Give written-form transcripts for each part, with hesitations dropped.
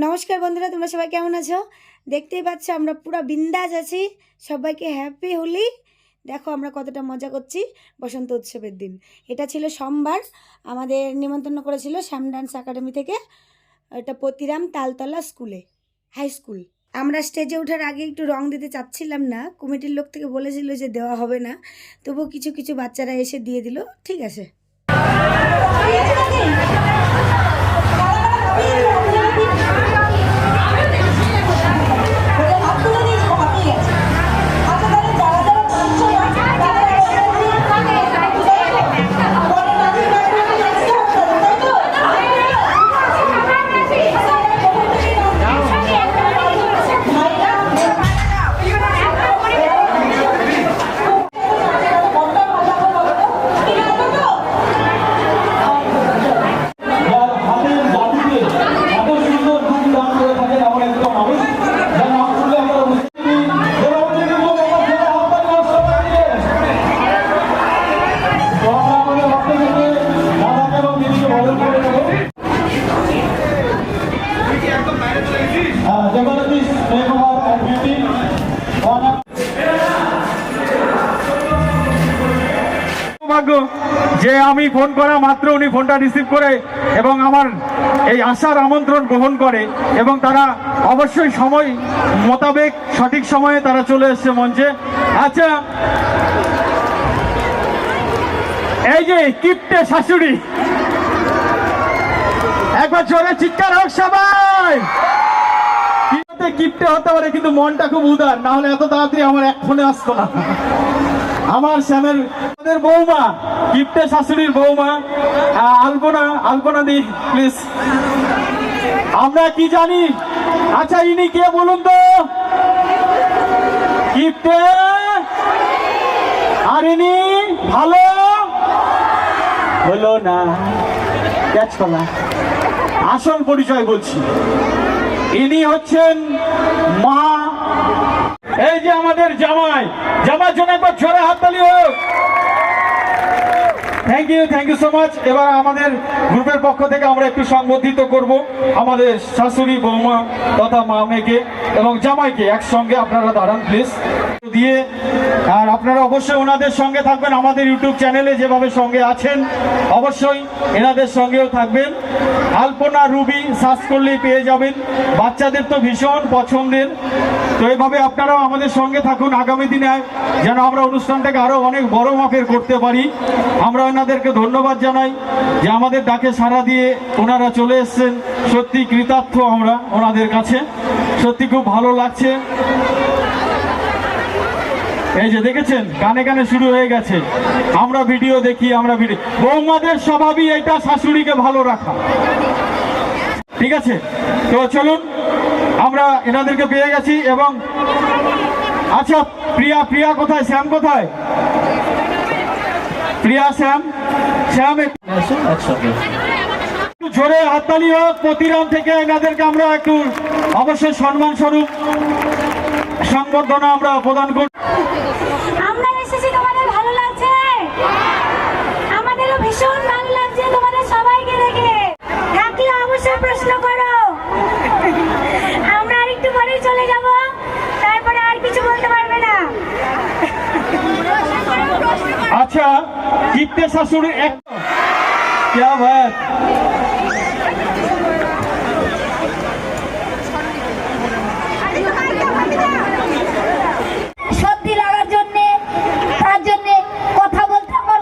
নমস্কার বন্ধুরা, তোমরা সবাই কেমন আছো? দেখতেই পাচ্ছ আমরা পুরো বিন্দাস আছি। সবাইকে হ্যাপি হোলি। দেখো আমরা কতটা মজা করছি বসন্ত উৎসবের দিন। এটা ছিল সোমবার, আমাদের নিমন্ত্রণ করেছিল শ্যাম ডান্স একাডেমি থেকে। এটা পতিরাম তালতলা স্কুলে, হাই স্কুল। আমরা স্টেজে ওঠার আগে একটু রং দিতে চাচ্ছিলাম না, কমিটির লোক থেকে বলেছিল যে দেওয়া হবে না, তবুও কিছু কিছু বাচ্চারা এসে দিয়ে দিল। ঠিক আছে। যে আমি ফোন করা মাত্র উনি ফোনটা রিসিভ করে এবং আমার এই আসার আমন্ত্রণ গ্রহণ করে এবং তারা অবশ্যই সময় মোতাবেক সঠিক সময়ে তারা চলে এসছে মঞ্চে। আচ্ছা, এই যে কিপ্টে শাশুড়ি, একবার জোরে চিৎকার হোক সবাই। কিপ্টে হতে পারে কিন্তু মনটা খুব উদার, না হলে এত তাড়াতাড়ি আমার এক ফোনে আসতো না। আমার শ্যামের বৌমা, কিপ্টে শাশুড়ির বৌমা আলপনা দি প্লিজ। আমরা কি জানি? আচ্ছা, ইনি কে বলুন তো? কিপ্টে, আর ইনি ভালো হলো না। আসল পরিচয় বলছি, ইনি হচ্ছেন মা। এই যে আমাদের জামাই, জামার জন্য একবার জোরে হাততালি হোক। Thank you so much. এবার আমাদের গ্রুপের পক্ষ থেকে আমরা একটু সংবর্ধিত করব আমাদের শাশুড়ি, বৌমা তথা মা মেয়েকে এবং জামাইকে একসঙ্গে। আপনারা দাঁড়ান প্লিজ দিয়ে। আর আপনারা অবশ্যই ওনাদের সঙ্গে থাকবেন, আমাদের ইউটিউব চ্যানেলে যেভাবে সঙ্গে আছেন অবশ্যই এনাদের সঙ্গেও থাকবেন। আলপনা রুবি সার্চ করলেই পেয়ে যাবেন। বাচ্চাদের তো ভীষণ পছন্দের, তো এইভাবে আপনারাও আমাদের সঙ্গে থাকুন আগামী দিনে, যেন আমরা অনুষ্ঠানটাকে আরো অনেক বড় মাপের করতে পারি। আমরা ওনাদেরকে ধন্যবাদ জানাই যে আমাদের ডাকে সাড়া দিয়ে ওনারা চলে এসেছেন। সত্যি কৃতার্থ আমরা ওনাদের কাছে, সত্যি খুব ভালো লাগছে। এই যে দেখেছেন, গানে গানে শুরু হয়ে গেছে। আমরা ভিডিও দেখি, বৌমাদের স্বভাবই এটা, শাশুড়িকে ভালো রাখা। ঠিক আছে, তো চলুন, আমরা এনাদেরকে পেয়ে গেছি। এবং আচ্ছা, প্রিয়া কোথায়? শ্যাম কোথায়? প্রিয়া, শ্যাম একটু জোরে হাততালি হোক। পতিরাম থেকে এনাদেরকে আমরা একটু অবশ্যই সম্মান স্বরূপ সংবর্ধনা আমরা প্রদান করি। আমরা এসেছি, তোমাদের ভালো লাগছে? আমাদেরও ভীষণ ভালো লাগছে তোমাদের সবাইকে দেখে। থাকলে অবশ্যই প্রশ্ন করো, আমরা আর একটু পরেই চলে যাব, তারপরে আর কিছু বলতে পারবে না। আচ্ছা, কিপ্টে শাশুড়ির এক क्या बात। সত্যি লাগার জন্য, তার জন্য কথা বলতে আমার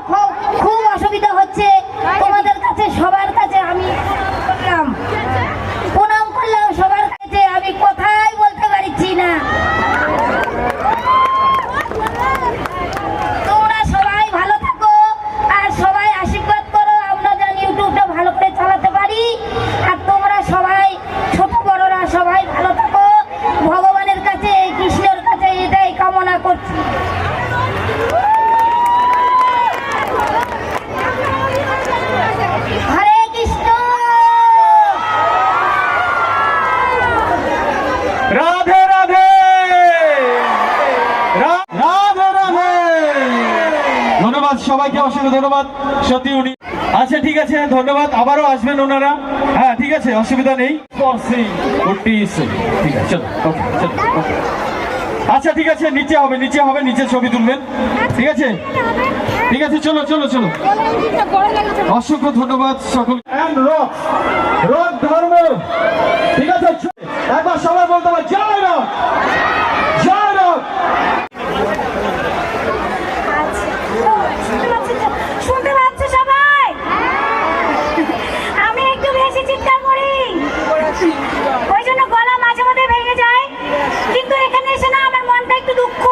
খুব অসুবিধা হচ্ছে। তোমাদের কাছে, সবার কাছে আমি প্রণাম করলাম, সবার কাছে আমি কথাই বলতে পারছি না। তোমরা সবাই ভালো থাকো আর সবাই আশীর্বাদ করো, আমরা যেন ইউটিউবটা ভালো করে চালাতে পারি। আর তোমরা সবাই, ছোট বড়রা সবাই ভালো থাকো। ভগবানের কাছে, কৃষ্ণের কাছে এটাই কামনা করছি। হরে কৃষ্ণ, রাধে রাধে, রাধে রাধে। ধন্যবাদ সবাইকে, অসংখ্য ধন্যবাদ। সত্যি উনি আচ্ছা ঠিক আছে, ধন্যবাদ। আবারও আসবেন ওনারা। হ্যাঁ ঠিক আছে, অসুবিধা নেই। ঠিক আছে, চলো ওকে, চলো ওকে। আচ্ছা ঠিক আছে, নিচে হবে, নিচে ছবি তুলবেন। ঠিক আছে, ঠিক আছে, চলো চলো চলো। অসংখ্য ধন্যবাদ সকল। রক ধর্ম, ঠিক আছে, একবার সবাই বলতে হবে জয় রক, জয় রক। শুনতে পাচ্ছ সবাই? আমি একটু বেশি চিৎকার করি, ওই জন্য গলা মাঝে মধ্যে ভেঙে যায়। কিন্তু এখানে এসে না আমার মনটা একটু দুঃখ।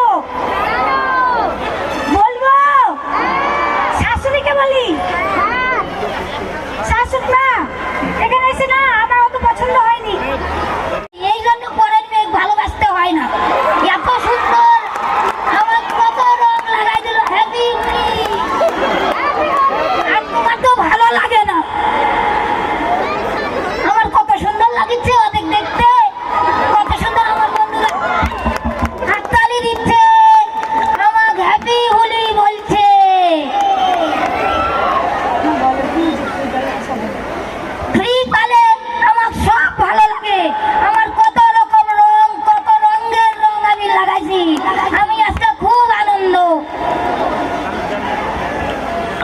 বলবো শাশুড়িকে বলি, শাশুড়ি না এখানে এসে না আমার অত পছন্দ হয়নি। এই জন্য পরের মেয়ে ভালোবাসতে হয় না। এত সুন্দর আমার কত রং লাগাই দিল, হ্যাপি আর তোমার তো ভালো লাগে না। আমার কত সুন্দর লাগছে ওদের দেখতে, কত সুন্দর আমার বন্ধুরা হাততালি দিচ্ছে, আমার হ্যাপি হোলি বলছে। ফ্রি পালে আমার সব ভালো লাগে। আমার কত রকম রং, কত রঙের রং আমি লাগাইছি। আমি আজকে খুব আনন্দ।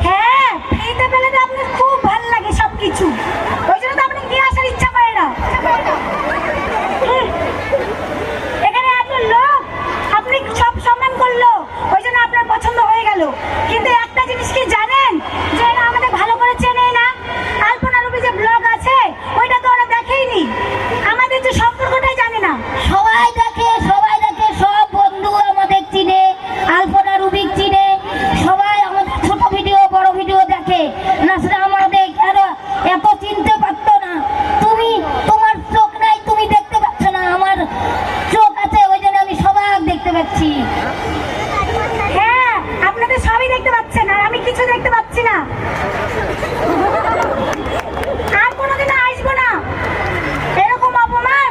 হ্যাঁ, ফ্রিতে পেলে তো আপনার খুব ভালো লাগে সবকিছু, ওই জন্য তো আপনি নিয়ে আসার ইচ্ছা করে না। এখানে এত লোক, আপনি সব সম্মান করলো, ওই জন্য আপনার পছন্দ হয়ে গেল। কিন্তু একটা জিনিস কি জানেন, যে এরা আমাদের ভালো করে চেনে না। আলপনা রুবি যে ব্লগ আছে ওইটা তো ওরা দেখেইনি, আমাদের যে সম্পর্কটাই জানে না। সবাই দেখে, সব বন্ধু আমাদের চিনে, আলপনা রুবিক চিনে, সবাই আমাদের ছোট ভিডিও বড় ভিডিও দেখে। নাসরা আমাদের এত চিনতে পারতো না। তুমি, তোমার চোখ নাই, তুমি দেখতে পাচ্ছ না, আমার চোখ আছে, ওই জন্য আমি সবাই দেখতে পাচ্ছি। হ্যাঁ, আপনাদের সবই দেখতে পাচ্ছেন আর আমি কিছু দেখতে পাচ্ছি না। আর কোনোদিন আসবো না এরকম অপমান।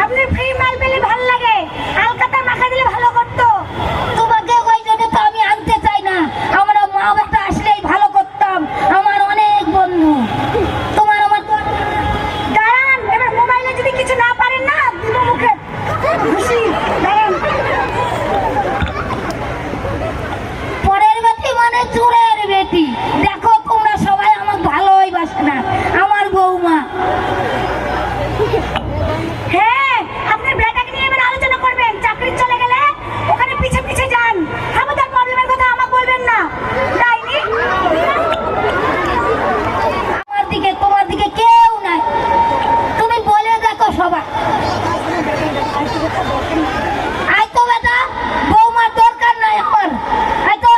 আপনি ফ্রি মাল পেলে ভালো লাগে, আলকাতা মাখা দিলে ভালো করতো। তোমাকে ওই জন্য তো আমি আনতে চাই না। আমরা মা বেটা আসলেই ভালো করতাম, আমার অনেক বন্ধু। তোমার আমার দাঁড়ান, এবার মোবাইলে যদি কিছু না পারেন না দুটো মুখে খুশি। দাঁড়ান, পরের বেটি মানে চুরের বেটি। দেখো তোমরা সবাই আমার ভালোই বাসে না, আমার বৌমা। হ্যাঁ, আপনার বেটাকে নিয়ে এবার আলোচনা করবেন, চাকরি চলে গেলে ওখানে পিছে পিছে যান। আমাদের প্রবলেমের কথা আমাকে বলবেন না, তাইনি? আমার দিকে, তোমার দিকে কেউ নাই, তুমি বলে দেখো সবাই। আয় তো বেটা, বৌমার দরকার নাই আমার। আয় তো,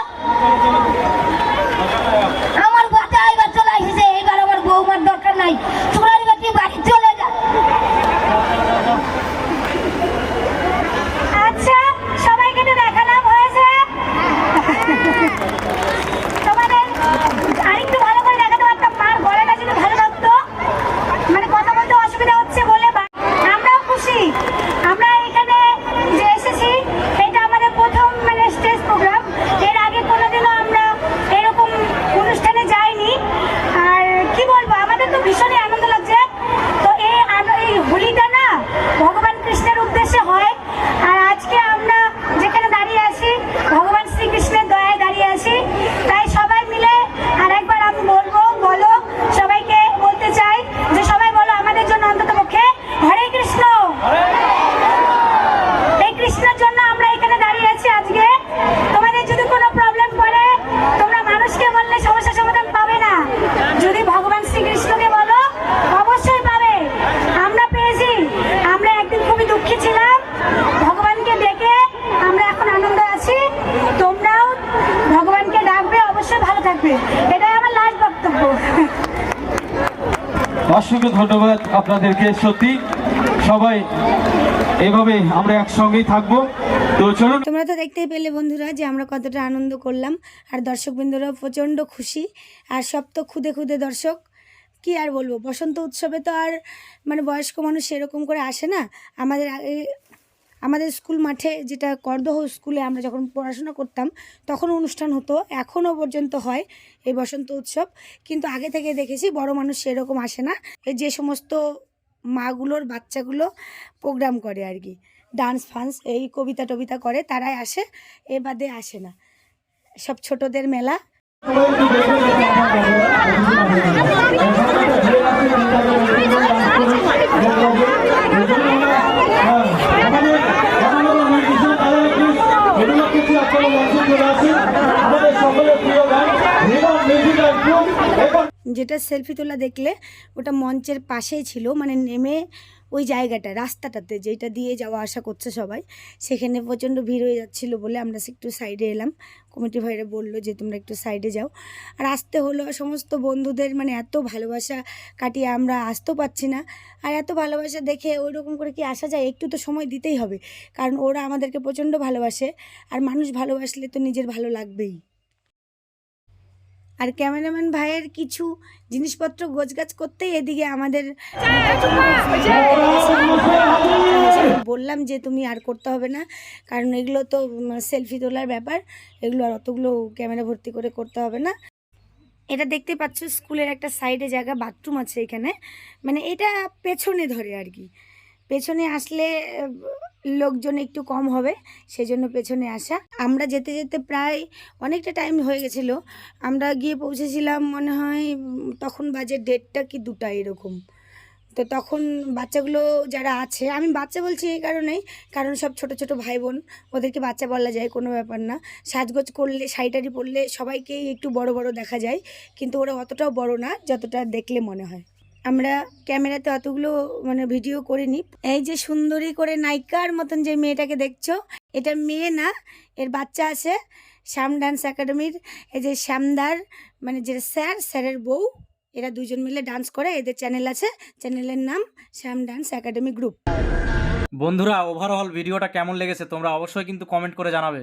আমার বাচ্চা এবার চলে আসছে, এবার আমার বৌমার দরকার নাই। চুরার বেটি বাড়ি চলে যা। আচ্ছা, সবাইকে তো দেখালাম, হয়েছে? তোমাদের আরেকটু ভালো করে দেখাতে পারতাম, মার গলাটা যদি ভালো লাগতো, মানে কথা বলতে অসুবিধা হচ্ছে বলে। আমরাও খুশি, আমরা এখানে যে এসেছি এটা আমাদের প্রথম মানে স্টেজ প্রোগ্রাম। এর আগে কোনোদিনও আমরা এরকম অনুষ্ঠানে যাইনি। আর কি বলবো, আমাদের তো ভীষণই আনন্দ লাগছে। তো এই হোলিটা না ভগবান কৃষ্ণের উদ্দেশ্যে হয়। আর আজকে আমরা যেখানে দাঁড়িয়ে আছি ভগবান শ্রীকৃষ্ণের দয়ায় দাঁড়িয়ে আছি। তাই সবাই মিলে আর একবার আমি বলো সবাইকে বলতে চাই যে সবাই বলো আমাদের জন্য অন্তত পক্ষে হরে কৃষ্ণ। এই কৃষ্ণের জন্য আমরা এখানে দাঁড়িয়ে আছি আজকে। তোমাদের যদি কোনো প্রবলেম পড়ে তোমরা মানুষকে বললে সমস্যার সমাধান পাবে না, যদি ভগবান শ্রীকৃষ্ণকে বলো অবশ্যই পাবে। আমরা পেয়েছি, আমরা একদিন খুবই দুঃখী ছিলাম, ভগবানকে ডেকে আমরা এখন আনন্দ আছি। তোমরাও ভগবানকে ডাকবে, অবশ্যই ভালো থাকবে। এটাই আমার লাস্ট বক্তব্য। অসংখ্য ধন্যবাদ আপনাদেরকে। সত্যি সবাই এভাবে আমরা একসঙ্গেই থাকবো। তো চলুন, তোমরা তো দেখতেই পেলে বন্ধুরা যে আমরা কতটা আনন্দ করলাম, আর দর্শকবৃন্দরাও প্রচণ্ড খুশি। আর সব তো খুদে খুদে দর্শক, কি আর বলবো। বসন্ত উৎসবে তো আর মানে বয়স্ক মানুষ সেরকম করে আসে না। আমাদের আমাদের স্কুল মাঠে, যেটা করদহ স্কুলে আমরা যখন পড়াশোনা করতাম তখন অনুষ্ঠান হতো, এখনও পর্যন্ত হয় এই বসন্ত উৎসব। কিন্তু আগে থেকে দেখেছি বড় মানুষ সেরকম আসে না, এই যে সমস্ত মাগুলোর বাচ্চাগুলো প্রোগ্রাম করে আর কি, ডান্স ফান্স, এই কবিতা টবিতা করে, তারাই আসে, এ বাদে আসে না। সব ছোটদের মেলা। যেটা সেলফি তোলা দেখলে ওটা মঞ্চের পাশেই ছিল, মানে নেমে ওই জায়গাটা রাস্তাটাতে যেটা দিয়ে যাওয়া আসা করছে সবাই, সেখানে প্রচণ্ড ভিড় হয়ে যাচ্ছিলো বলে আমরা একটু সাইডে এলাম। কমিটি ভাইরা বললো যে তোমরা একটু সাইডে যাও। আর আসতে হলো, সমস্ত বন্ধুদের মানে এত ভালোবাসা কাটিয়ে আমরা আসতেও পারছি না। আর এত ভালোবাসা দেখে ওই রকম করে কি আসা যায়, একটু তো সময় দিতেই হবে, কারণ ওরা আমাদেরকে প্রচণ্ড ভালোবাসে, আর মানুষ ভালোবাসলে তো নিজের ভালো লাগবেই। আর ক্যামেরাম্যান ভাইয়ের কিছু জিনিসপত্র গোছগাছ করতেই এদিকে আমাদের বললাম যে তুমি আর করতে হবে না, কারণ এগুলো তো সেলফি তোলার ব্যাপার, এগুলো আর অতগুলো ক্যামেরা ভর্তি করে করতে হবে না। এটা দেখতে পাচ্ছ স্কুলের একটা সাইডে জায়গা, বাথরুম আছে এখানে, মানে এটা পেছনে ধরে আর কি, পেছনে আসলে লোকজন একটু কম হবে, সেজন্য পেছনে আসা। আমরা যেতে যেতে প্রায় অনেকটা টাইম হয়ে গেছিলো, আমরা গিয়ে পৌঁছেছিলাম মনে হয় তখন বাজে 1:30 কি 2টা এরকম। তো তখন বাচ্চাগুলো যারা আছে, আমি বাচ্চা বলছি এই কারণেই, কারণ সব ছোট ছোট ভাই বোন, ওদেরকে বাচ্চা বলা যায়, কোনো ব্যাপার না। সাজগোজ করলে, শাড়ি পরলে সবাইকেই একটু বড় বড় দেখা যায়, কিন্তু ওরা অতটাও বড় না যতটা দেখলে মনে হয়। আমরা ক্যামেরাতে অতগুলো মানে ভিডিও করিনি। এই যে সুন্দরী করে নায়িকার মতন যে মেয়েটাকে দেখছো, এটা মেয়ে না, এর বাচ্চা আছে। শ্যাম ডান্স একাডেমির এই যে শ্যামদার মানে যে স্যারের বউ, এরা দুজন মিলে ডান্স করে, এদের চ্যানেল আছে, চ্যানেলের নাম শ্যাম ডান্স একাডেমি গ্রুপ। বন্ধুরা, ওভারঅল ভিডিওটা কেমন লেগেছে তোমরা অবশ্যই কিন্তু কমেন্ট করে জানাবে।